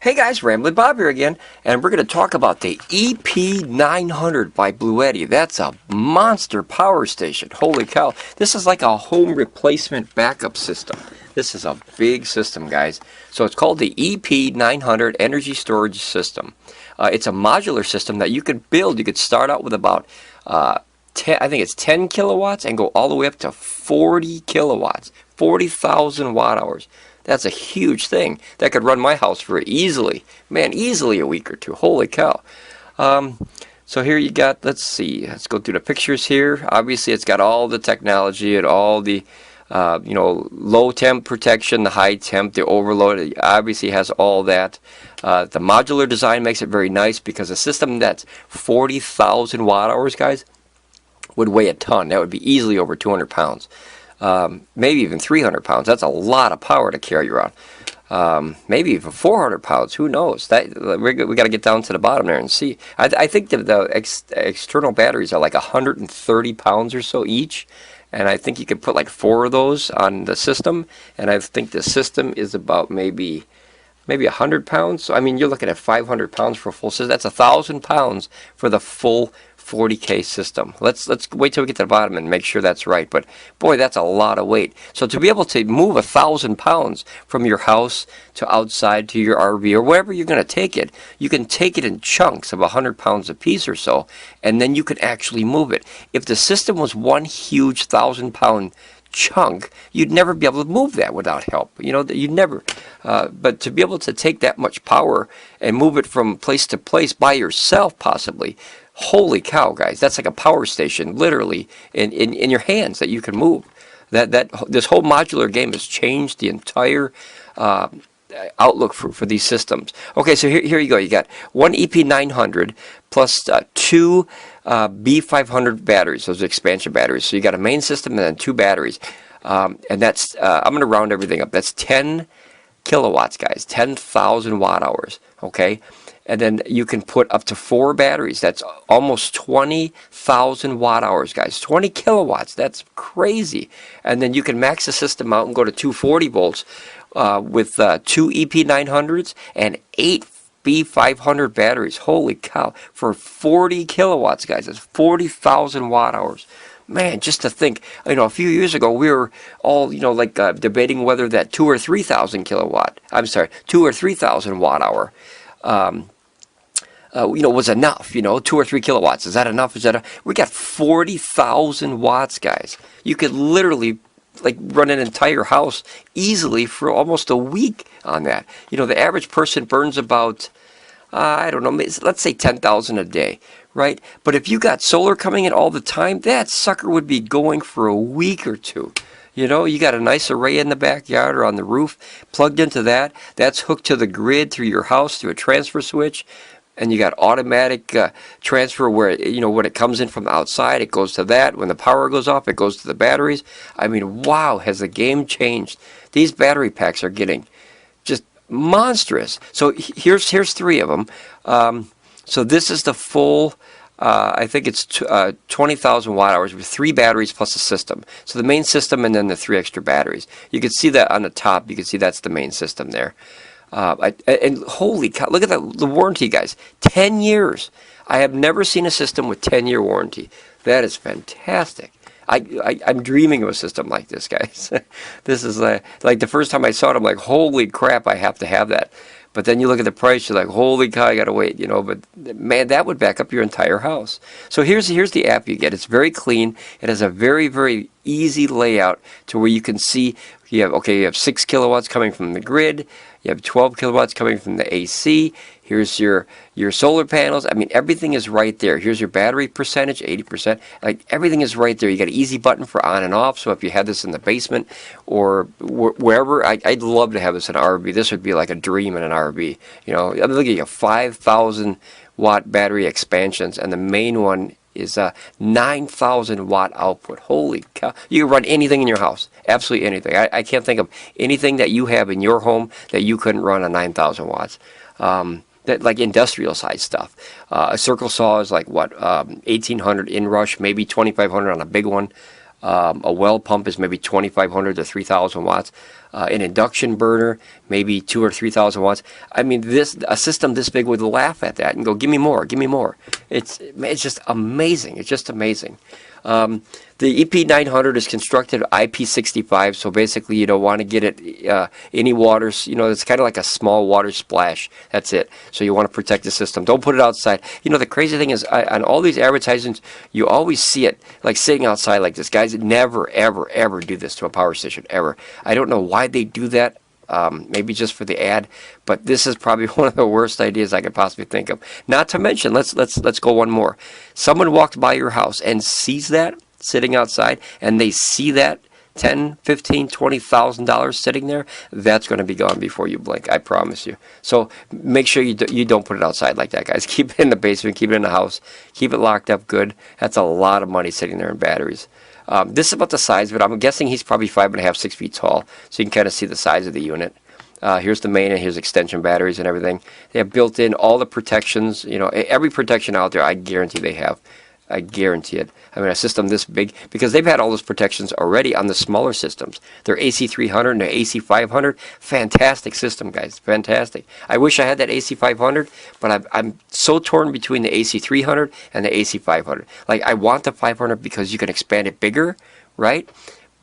Hey guys, Ramblin Bob here again, and we're going to talk about the EP900 by Bluetti. That's a monster power station. Holy cow. This is like a home replacement backup system. This is a big system, guys. So it's called the EP900 Energy Storage System. It's a modular system that you could build. You could start out with about 10, I think it's 10 kilowatts and go all the way up to 40 kilowatts, 40,000 watt hours. That's a huge thing. That could run my house for easily, man, easily a week or two. Holy cow. So here you got, let's see, let's go through the pictures here. Obviously it's got all the technology and all the, low temp protection, the high temp, the overload. It obviously has all that. The modular design makes it very nice because a system that's 40,000 watt hours, guys, would weigh a ton. That would be easily over 200 pounds. Maybe even 300 pounds. That's a lot of power to carry around. Maybe even 400 pounds. Who knows? We got to get down to the bottom there and see. I think the external batteries are like 130 pounds or so each. And I think you could put like 4 of those on the system. And I think the system is about maybe 100 pounds. So, I mean, you're looking at 500 pounds for a full system. That's 1,000 pounds for the full 40K system. Let's wait till we get to the bottom and make sure that's right. But boy, that's a lot of weight. So to be able to move 1,000 pounds from your house to outside to your RV or wherever you're going to take it, you can take it in chunks of 100 pounds a piece or so, and then you can actually move it. If the system was one huge 1,000-pound chunk, you'd never be able to move that without help. You know, you'd never. But to be able to take that much power and move it from place to place by yourself, possibly. Holy cow, guys! That's like a power station, literally, in your hands that you can move. This whole modular game has changed the entire outlook for these systems. Okay, so here you go. You got one EP900 plus 2 B500 batteries. Those are expansion batteries. So you got a main system and then 2 batteries, and that's I'm going to round everything up. That's 10 kilowatts, guys. 10,000 watt hours. Okay. And then you can put up to 4 batteries. That's almost 20,000 watt hours, guys. 20 kilowatts. That's crazy. And then you can max the system out and go to 240 volts with 2 EP900s and 8 B500 batteries. Holy cow. For 40 kilowatts, guys. That's 40,000 watt hours. Man, just to think, you know, a few years ago we were all, you know, like debating whether that 2 or 3,000 kilowatt, I'm sorry, 2 or 3,000 watt hour, you know, was enough. You know, 2 or 3 kilowatts. Is that enough? Is that we got 40,000 watts, guys. You could literally like run an entire house easily for almost a week on that. You know, the average person burns about I don't know, let's say 10,000 a day, right? But if you got solar coming in all the time, that sucker would be going for a week or two. You know, you got a nice array in the backyard or on the roof, plugged into that. That's hooked to the grid through your house through a transfer switch. And you got automatic transfer where, you know, when it comes in from the outside, it goes to that. When the power goes off, it goes to the batteries. I mean, wow, has the game changed. These battery packs are getting just monstrous. So here's 3 of them. So this is the full, I think it's 20,000 watt hours with 3 batteries plus a system. So the main system and then the 3 extra batteries. You can see that on the top. You can see that's the main system there. And holy cow, look at the warranty, guys. 10 years. I have never seen a system with 10-year warranty. That is fantastic. I'm dreaming of a system like this, guys. This is like the first time I saw it, I'm like, holy crap, I have to have that. But then you look at the price, you're like, holy cow, I gotta wait, you know. But man, that would back up your entire house. So here's the app you get. It's very clean. It has a very, very easy layout to where you can see you have 6 kilowatts coming from the grid. You have 12 kilowatts coming from the AC. Here's your solar panels. I mean, everything is right there. Here's your battery percentage, 80%. Like, everything is right there. You got an easy button for on and off. So if you had this in the basement or wherever, I'd love to have this in an RV. This would be like a dream in an RV. You know, I'm looking at 5,000 watt battery expansions, and the main one is a 9,000 watt output. Holy cow. You can run anything in your house. Absolutely anything. I can't think of anything that you have in your home that you couldn't run on 9,000 watts. That, like industrial size stuff. A circle saw is like what, 1,800 inrush, maybe 2,500 on a big one. A well pump is maybe 2,500 to 3,000 watts. An induction burner, maybe 2,000 or 3,000 watts. I mean, a system this big would laugh at that and go, "Give me more, give me more." It's just amazing. It's just amazing. The EP900 is constructed IP65, so basically you don't want to get it any waters. You know, it's kind of like a small water splash. That's it. So you want to protect the system. Don't put it outside. You know, the crazy thing is, on all these advertisements, you always see it like sitting outside like this. Guys never, ever, ever do this to a power station, ever. I don't know why they do that. Maybe just for the ad, but this is probably one of the worst ideas I could possibly think of. Not to mention, let's go one more. Someone walked by your house and sees that sitting outside, and they see that $10, $15, $20,000 sitting there. That's going to be gone before you blink. I promise you. So make sure you don't put it outside like that, guys. Keep it in the basement. Keep it in the house. Keep it locked up good. That's a lot of money sitting there in batteries. This is about the size of it. I'm guessing he's probably 5.5, 6 feet tall, so you can kind of see the size of the unit. Here's the main and here's extension batteries and everything. They have built in all the protections. You know, every protection out there, I guarantee they have. I guarantee it. I mean, a system this big, because they've had all those protections already on the smaller systems. Their AC300 and their AC500, fantastic system, guys, fantastic. I wish I had that AC500, but I'm so torn between the AC300 and the AC500. Like, I want the 500 because you can expand it bigger, right?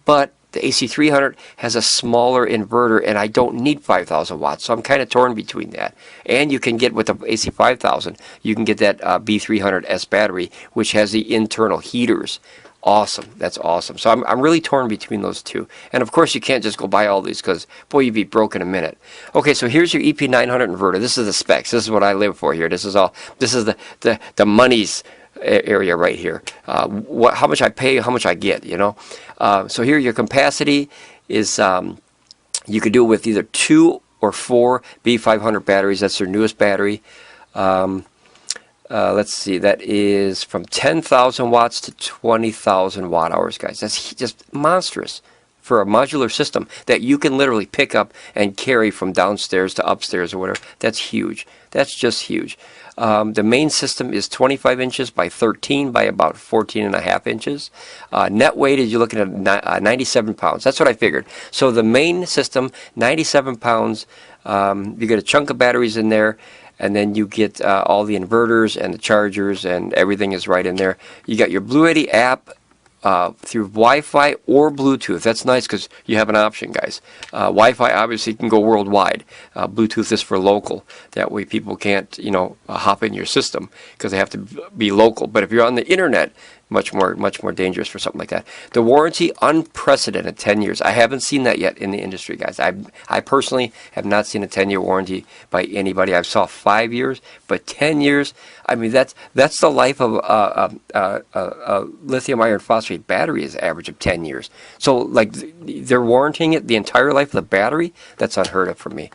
But the AC300 has a smaller inverter, and I don't need 5,000 watts, so I'm kind of torn between that. And you can get, with the AC5000, you can get that B300S battery, which has the internal heaters. Awesome. That's awesome. So I'm really torn between those two. And of course, you can't just go buy all these because, boy, you'd be broke in a minute. Okay, so here's your EP900 inverter. This is the specs. This is what I live for here. This is all. This is the money's area right here. How much I pay, how much I get, you know. So here your capacity is, you could do it with either 2 or 4 B500 batteries. That's their newest battery. Let's see, that is from 10,000 watts to 20,000 watt hours, guys. That's just monstrous for a modular system that you can literally pick up and carry from downstairs to upstairs or whatever. That's huge. That's just huge. The main system is 25 inches by 13 by about 14.5 inches. Net weight is, you're looking at 97 pounds. That's what I figured. So the main system, 97 pounds. You get a chunk of batteries in there, and then you get all the inverters and the chargers, and everything is right in there. You got your Bluetti app through Wi-Fi or Bluetooth. That's nice because you have an option, guys. Wi-Fi obviously can go worldwide. Bluetooth is for local. That way people can't, you know, hop in your system because they have to be local. But if you're on the internet, much more dangerous for something like that. The warranty, unprecedented, 10 years. I haven't seen that yet in the industry, guys. I personally have not seen a 10-year warranty by anybody. I've saw 5 years, but 10 years. I mean, that's the life of a lithium iron phosphate battery, is average of 10 years. So, like, they're warranting it the entire life of the battery. That's unheard of for me.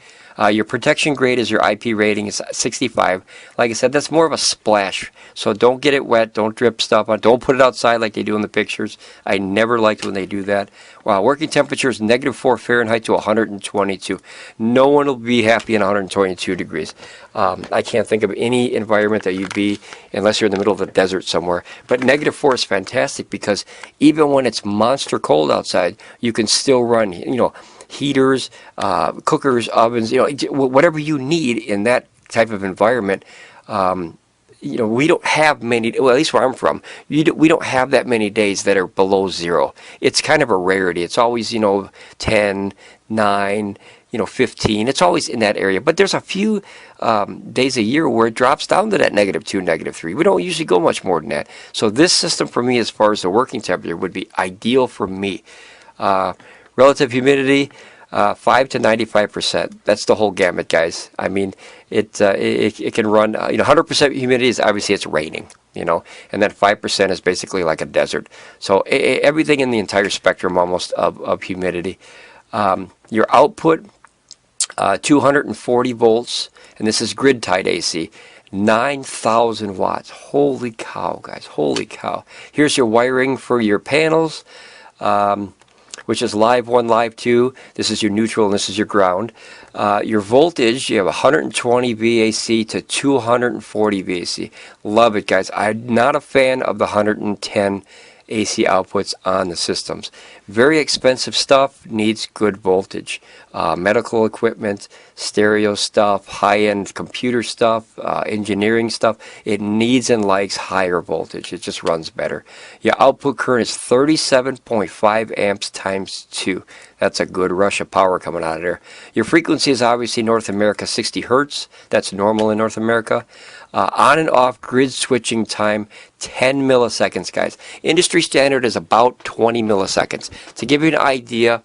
Your protection grade is your IP rating is 65. Like I said, that's more of a splash. So don't get it wet. Don't drip stuff on. Don't put it outside like they do in the pictures. I never liked when they do that. Working temperature is -4 Fahrenheit to 122. No one will be happy in 122 degrees. I can't think of any environment that you'd be unless you're in the middle of the desert somewhere. But -4 is fantastic because even when it's monster cold outside, you can still run, you know, heaters, cookers, ovens, you know, whatever you need in that type of environment. You know, we don't have many, well, at least where I'm from, we don't have that many days that are below 0. It's kind of a rarity. It's always, you know, 10, 9, you know, 15. It's always in that area. But there's a few days a year where it drops down to that -2, -3. We don't usually go much more than that. So this system for me, as far as the working temperature, would be ideal for me. Relative humidity, 5 to 95%. That's the whole gamut, guys. I mean, it can run, you know, 100% humidity is obviously it's raining, you know, and then 5% is basically like a desert. So everything in the entire spectrum almost of humidity. Your output, 240 volts, and this is grid-tied AC. 9,000 watts. Holy cow, guys. Holy cow. Here's your wiring for your panels. Which is live 1, live 2. This is your neutral, and this is your ground. Your voltage, you have 120 VAC to 240 VAC. Love it, guys. I'm not a fan of the 110 AC outputs on the systems. Very expensive stuff, needs good voltage. Medical equipment, stereo stuff, high-end computer stuff, engineering stuff, it needs and likes higher voltage. It just runs better. Your output current is 37.5 amps times 2. That's a good rush of power coming out of there. Your frequency is obviously North America 60 Hertz. That's normal in North America. On and off grid switching time 10 milliseconds, guys. Industry standard is about 20 milliseconds. To give you an idea,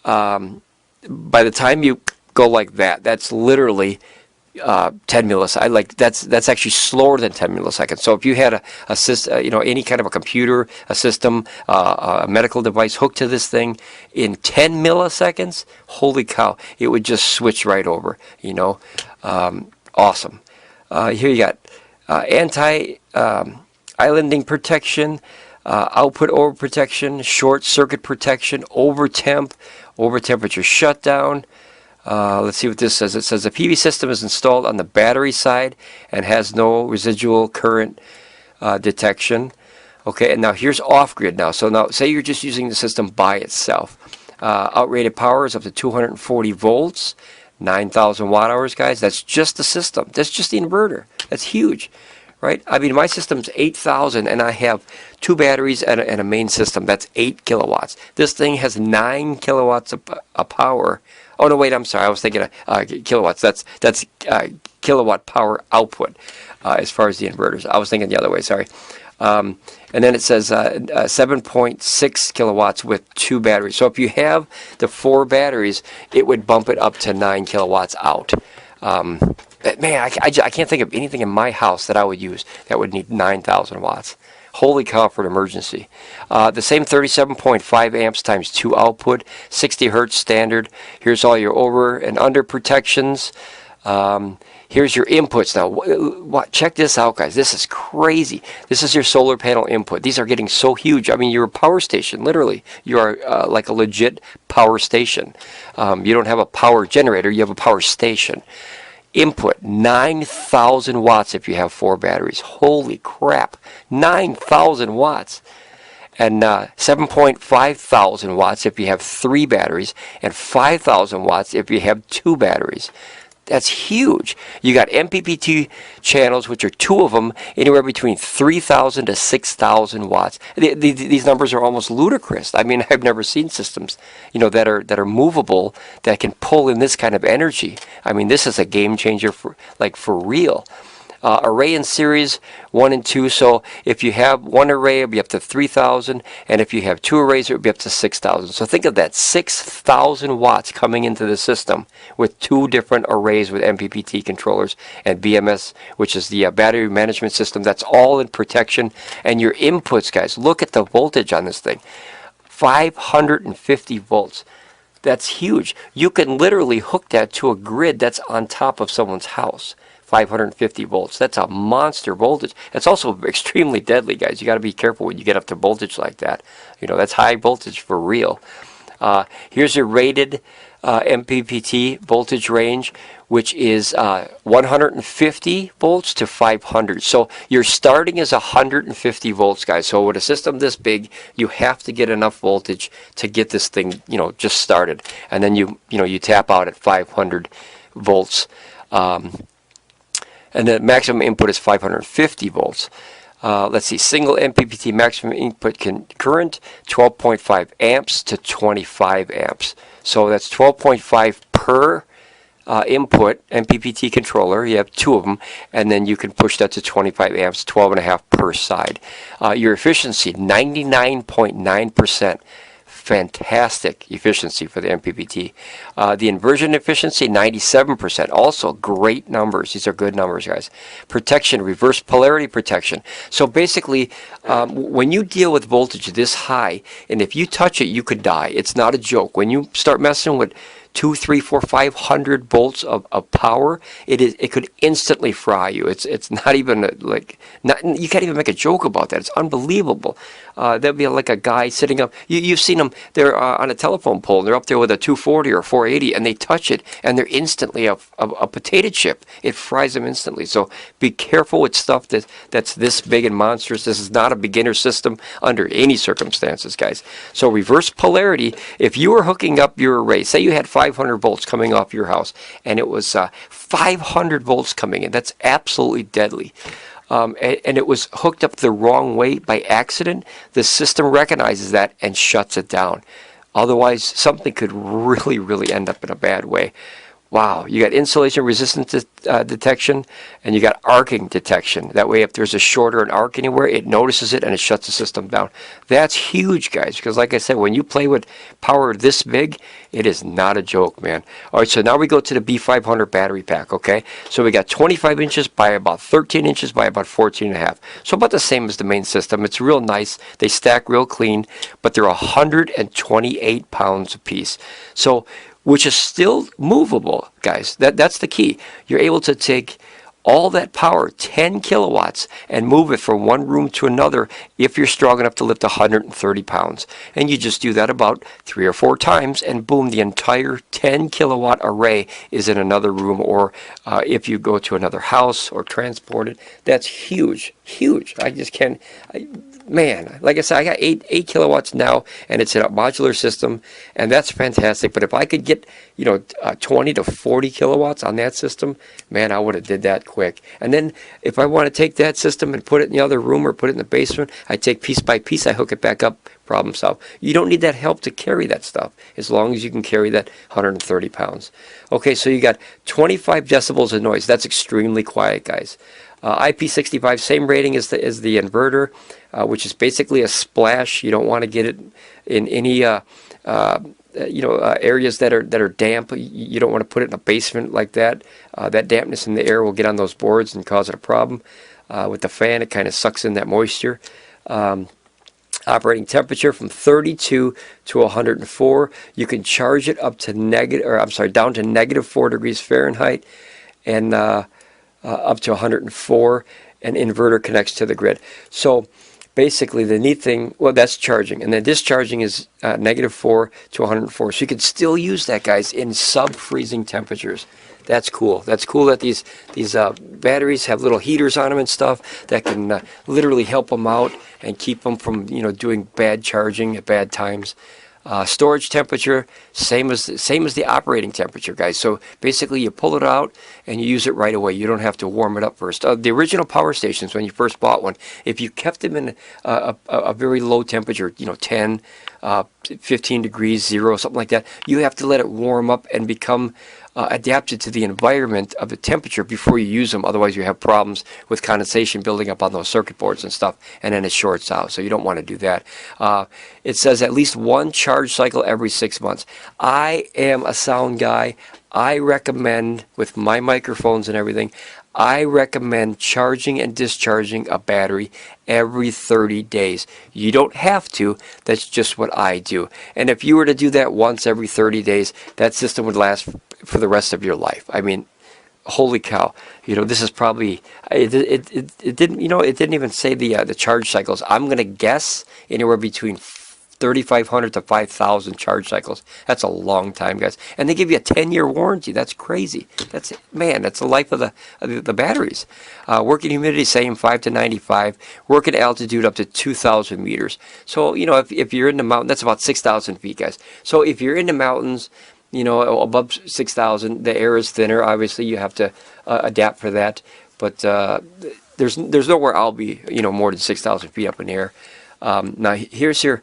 by the time you go like that, that's literally 10 milliseconds. That's actually slower than 10 milliseconds. So if you had any kind of a computer, a system, a medical device hooked to this thing in 10 milliseconds, holy cow, it would just switch right over. Awesome. Here you got anti-islanding protection, output over protection, short circuit protection, over temperature shutdown. Let's see what this says. It says the PV system is installed on the battery side and has no residual current detection. Okay, and now here's off-grid now. So now say you're just using the system by itself. Outrated power is up to 240 volts. 9,000 watt-hours, guys. That's just the system. That's just the inverter. That's huge, right? I mean, my system's 8,000, and I have 2 batteries and a main system. That's 8 kilowatts. This thing has 9 kilowatts of power. Oh, no, wait, I'm sorry. I was thinking kilowatts. That's kilowatt power output as far as the inverters. I was thinking the other way, sorry. And then it says 7.6 kilowatts with 2 batteries. So if you have the 4 batteries, it would bump it up to 9 kilowatts out. Man, I can't think of anything in my house that I would use that would need 9,000 watts. Holy cow for an emergency. The same 37.5 amps times 2 output, 60 hertz standard. Here's all your over and under protections. Here's your inputs now. Check this out, guys. This is crazy. This is your solar panel input. These are getting so huge. I mean, you're a power station, literally. You are like a legit power station. You don't have a power generator. You have a power station. Input, 9,000 watts if you have 4 batteries. Holy crap. 9,000 watts. And 7.5 thousand watts if you have 3 batteries. And 5,000 watts if you have 2 batteries. That's huge. You got MPPT channels, which are 2 of them, anywhere between 3,000 to 6,000 watts. These numbers are almost ludicrous. I mean, I've never seen systems, that are movable that can pull in this kind of energy. I mean, this is a game changer for real. Array in series 1 and 2. So if you have 1 array, it'll be up to 3,000, and if you have 2 arrays, it would be up to 6,000. So think of that, 6,000 watts coming into the system with 2 different arrays with MPPT controllers and BMS, which is the battery management system. That's all in protection. And your inputs, guys, look at the voltage on this thing, 550 volts. That's huge. You can literally hook that to a grid that's on top of someone's house. 550 volts. That's a monster voltage. It's also extremely deadly, guys. You got to be careful when you get up to voltage like that. That's high voltage for real. Here's your rated MPPT voltage range, which is 150 volts to 500. So your starting is 150 volts, guys. So with a system this big, you have to get enough voltage to get this thing, just started. And then you tap out at 500 volts. And the maximum input is 550 volts. Let's see, single MPPT maximum input current, 12.5 amps to 25 amps. So that's 12.5 per input MPPT controller. You have 2 of them, and then you can push that to 25 amps, 12.5 per side. Your efficiency, 99.9%. Fantastic efficiency for the MPPT. The inversion efficiency, 97%. Also great numbers. These are good numbers, guys. Protection, reverse polarity protection. So basically, when you deal with voltage this high, and if you touch it, you could die. It's not a joke. When you start messing with 2, 3, 4, 500 volts of power, it could instantly fry you. It's not even you can't even make a joke about that. It's unbelievable. There'd be like a guy sitting up. You've seen them. They're on a telephone pole. And they're up there with a 240 or 480, and they touch it, and they're instantly a potato chip. It fries them instantly. So be careful with stuff that's this big and monstrous. This is not a beginner system under any circumstances, guys. So reverse polarity. If you were hooking up your array, say you had 500 volts coming off your house, and it was 500 volts coming in. That's absolutely deadly. And it was hooked up the wrong way by accident, the system recognizes that and shuts it down. Otherwise, something could really, really end up in a bad way. Wow, you got insulation resistance detection, and you got arcing detection. That way, if there's a short or an arc anywhere, it notices it and it shuts the system down. That's huge, guys, because like I said, when you play with power this big, it is not a joke, man. All right, so now we go to the B500 battery pack, okay? So we got 25 inches by about 13 inches by about 14.5. So about the same as the main system. It's real nice. They stack real clean, but they're 128 pounds a piece. So which is still movable, guys. That's the key. You're able to take all that power, 10 kilowatts, and move it from one room to another if you're strong enough to lift 130 pounds. And you just do that about 3 or 4 times, and boom, the entire 10 kilowatt array is in another room, or if you go to another house or transport it. That's huge, huge. I just can't... Man, like I said, I got 8 kilowatts now, and it's in a modular system, and that's fantastic. But if I could get, 20 to 40 kilowatts on that system, man, I would have did that quick. And then if I want to take that system and put it in the other room or put it in the basement, I take piece by piece, I hook it back up, problem solved. You don't need that help to carry that stuff, as long as you can carry that 130 pounds. Okay, so you got 25 decibels of noise. That's extremely quiet, guys. IP65, same rating as the inverter, which is basically a splash. You don't want to get it in any areas that are damp. You don't want to put it in a basement like that. That dampness in the air will get on those boards and cause it a problem. With the fan, it kind of sucks in that moisture. Operating temperature from 32 to 104. You can charge it up to down to -4 degrees Fahrenheit, and up to 104, and inverter connects to the grid. So basically the neat thing, well, that's charging, and then discharging is -4 to 104. So you can still use that, guys, in sub-freezing temperatures. That's cool. That's cool that these batteries have little heaters on them and stuff that can literally help them out and keep them from doing bad charging at bad times. Storage temperature, same as the operating temperature, guys. So basically you pull it out and you use it right away. You don't have to warm it up first. The original power stations, when you first bought one, if you kept them in a very low temperature, 10, 15 degrees, 0, something like that, you have to let it warm up and become adapted to the environment of the temperature before you use them. Otherwise you have problems with condensation building up on those circuit boards and stuff, and then it shorts out. So you don't want to do that. It says at least 1 charge cycle every 6 months. I am a sound guy. I recommend, with my microphones and everything, I recommend charging and discharging a battery every 30 days. You don't have to. That's just what I do. And if you were to do that once every 30 days, that system would last for the rest of your life. I mean, holy cow. This is probably, it didn't even say the charge cycles. I'm going to guess anywhere between 3,500 to 5,000 charge cycles. That's a long time, guys. And they give you a 10-year warranty. That's crazy. That's the life of the batteries. Working humidity, same 5 to 95. Working altitude up to 2,000 meters. So, if you're in the mountain, that's about 6,000 feet, guys. So if you're in the mountains, above 6,000, the air is thinner. Obviously, you have to adapt for that. But there's nowhere I'll be, more than 6,000 feet up in the air. Now, here's your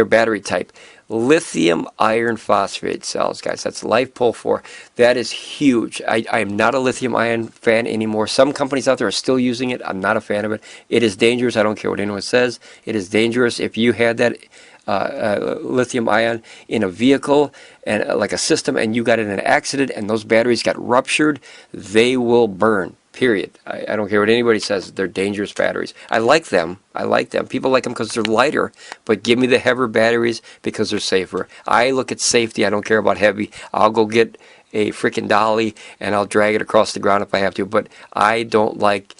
battery type. Lithium iron phosphate cells, guys. That's LiFePO 4. That is huge. I am not a lithium ion fan anymore. Some companies out there are still using it. I'm not a fan of it. It is dangerous. I don't care what anyone says. It is dangerous. If you had that lithium ion in a vehicle and like a system, and you got in an accident and those batteries got ruptured, they will burn. Period. I don't care what anybody says. They're dangerous batteries. I like them. I like them. People like them because they're lighter, but give me the heavier batteries because they're safer. I look at safety. I don't care about heavy. I'll go get a freaking dolly and I'll drag it across the ground if I have to, but I don't like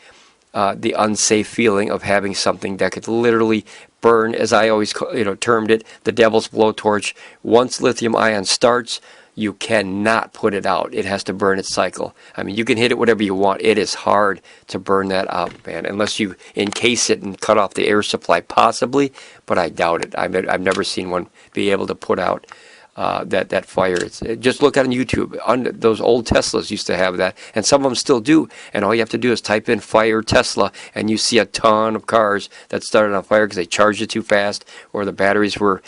the unsafe feeling of having something that could literally burn, as I always termed it, the devil's blowtorch. Once lithium ion starts, you cannot put it out. It has to burn its cycle. I mean, you can hit it whatever you want. It is hard to burn that out, man, unless you encase it and cut off the air supply, possibly, but I doubt it. I've never seen one be able to put out that fire. Just look on YouTube. Those old Teslas used to have that, and some of them still do. And all you have to do is type in "fire Tesla," and you see a ton of cars that started on fire because they charged it too fast, or the batteries were,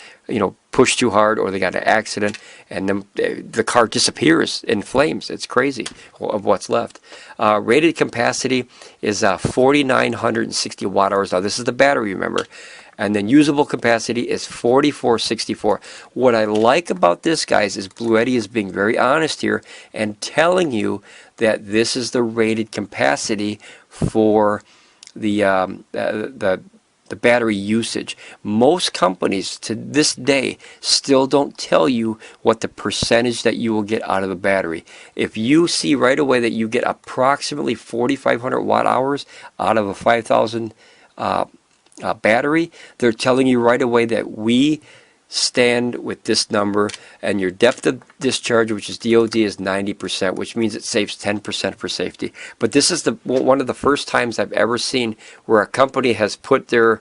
pushed too hard, or they got in an accident, and then the car disappears in flames. It's crazy of what's left. Rated capacity is 4,960 watt hours. Now this is the battery, remember. And then usable capacity is 4,464. What I like about this, guys, is Bluetti is being very honest here and telling you that this is the rated capacity for the battery usage. Most companies to this day still don't tell you what the percentage that you will get out of the battery. If you see right away that you get approximately 4,500 watt hours out of a 5,000 battery, they're telling you right away that we stand with this number, and your depth of discharge, which is DOD, is 90%, which means it saves 10% for safety. But this is one of the first times I've ever seen where a company has put their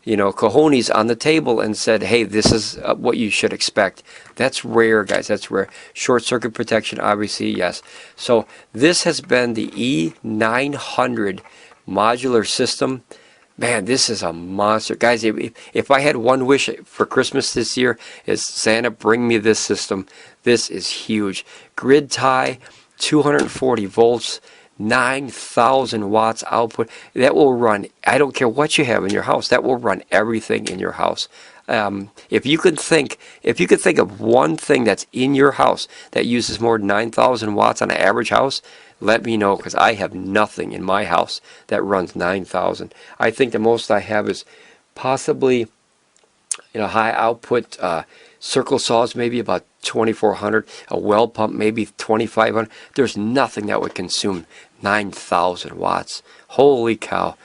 cojones on the table and said, hey, this is what you should expect. That's rare, guys. That's rare. Short circuit protection, obviously, yes. So this has been the E900 modular system. Man, this is a monster. Guys, if I had one wish for Christmas this year, is Santa, bring me this system. This is huge. Grid tie, 240 volts, 9,000 watts output. That will run, I don't care what you have in your house, that will run everything in your house. If you could think of one thing that's in your house that uses more than 9,000 watts on an average house, let me know, because I have nothing in my house that runs 9,000. I think the most I have is possibly high output circle saws, maybe about 2,400, a well pump maybe 2,500. There's nothing that would consume 9,000 watts. Holy cow.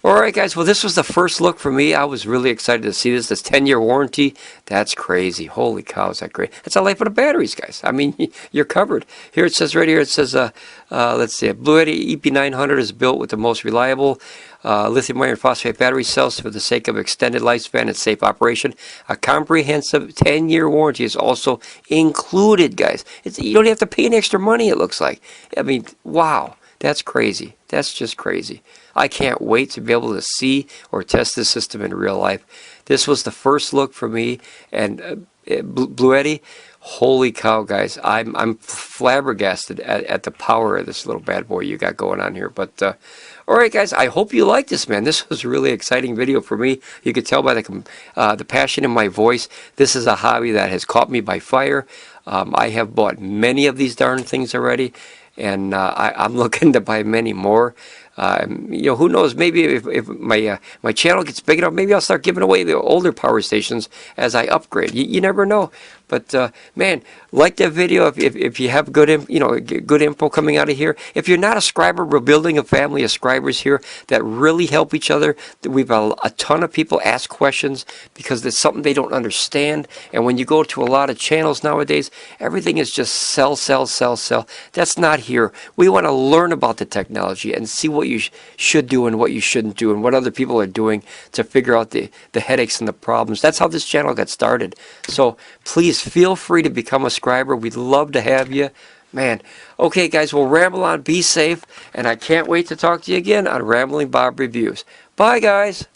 Alright guys, well this was the first look for me. I was really excited to see this. This 10-year warranty, that's crazy. Holy cow, is that great. That's the life of the batteries, guys. I mean, you're covered. Here it says, right here, it says, let's see, Bluetti EP900 is built with the most reliable lithium iron phosphate battery cells for the sake of extended lifespan and safe operation. A comprehensive 10-year warranty is also included, guys. You don't have to pay any extra money, it looks like. I mean, wow. That's crazy. That's just crazy. I can't wait to be able to see or test this system in real life. This was the first look for me, and Bluetti, holy cow, guys! I'm flabbergasted at the power of this little bad boy you got going on here. But all right, guys, I hope you like this, man. This was a really exciting video for me. You could tell by the passion in my voice. This is a hobby that has caught me by fire. I have bought many of these darn things already, and I'm looking to buy many more. Who knows, maybe if my channel gets big enough, maybe I'll start giving away the older power stations as I upgrade. You never know. But man, like that video if you have good info coming out of here. If you're not a scriber, we're building a family of scribers here that really help each other. We've a ton of people ask questions because there's something they don't understand. And when you go to a lot of channels nowadays, everything is just sell, sell, sell, sell. That's not here. We want to learn about the technology and see what you should do and what you shouldn't do and what other people are doing to figure out the headaches and the problems. That's how this channel got started. So please feel free to become a scriber. We'd love to have you. Man. Okay, guys, we'll ramble on. Be safe. And I can't wait to talk to you again on Ramblin Bob Reviews. Bye, guys.